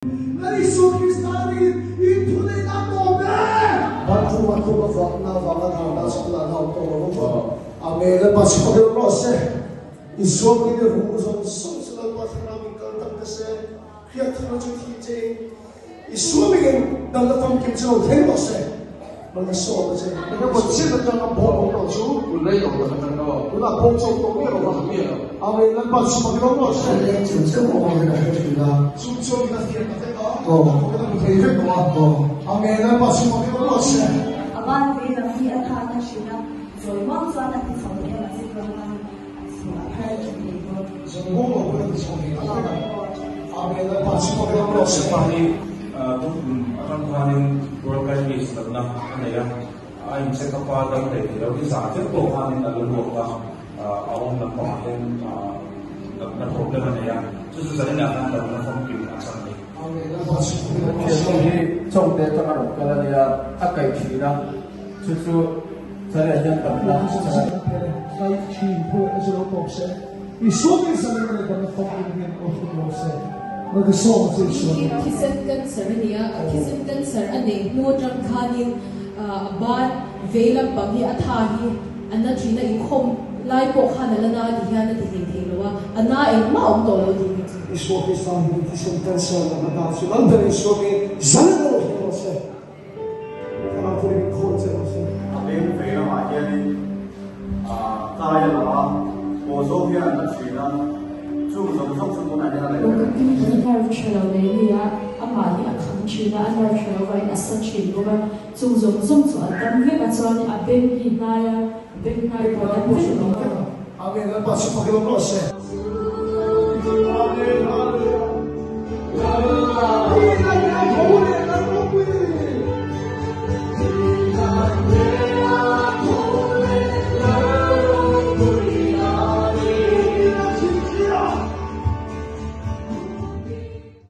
Yesus Kristani itu ni namo be. Bantu aku bavakna vakat hana sekolah hau to robo. Amela pasi pakai proses. Yesus ini rumuzon sosial pasana mingkal tak kese. Kiat terus hije. Yesus ini dalam fam kimso hemose. Mana so aja. Kita bersih betul nak bohong tu tu. Ulai orang macam tu. Kita bohong tu ni orang macam tu. Amela pasi pakai proses. Kita bohong kita kita. Susu kita kita. Amena pasimo ke boloshe. Aban ve da fi athana shina. Zoimang sa na ti somne na si program. Sima hai ki ko. Zomo ko ti somne. Amena pasimo ke boloshe. Pani akan kanin worker is na naya. Ay sa kapadang de lo di sa atin ko kanin aluluwa ka awang na pahin na problema naya. Susu sa rin na na pamkin asan ni. Jadi trong teh tengah rok kalau dia akai cina, susu saya yang pernah saya chinpo azuro bokse. Yesus ni sana na dalam fam ini orang bokse. Mereka so macam Kisan kan sarania, kisan kan sarane, modern kanin, aban, vela bagi athahi, anda cina ikhom, lai pokhan alana dihan na dihin loa, ana maom tolo dihin. Yesus Kristus ini kisan sana na dalam sulam dan Yesus ini sana na bokse. Kalau boleh ikut saya. Abang Fira macam ni, saya lah, bosnya anak Cina, cuma semua ada lagi. Kita harus cakap ni ya, amali akan Cina, anda harus cakap asal Cina, bukan cuma dan mereka macam ni abang hinaya pada musuh. Amin. Lepas itu pakai proses. Amin. Amin.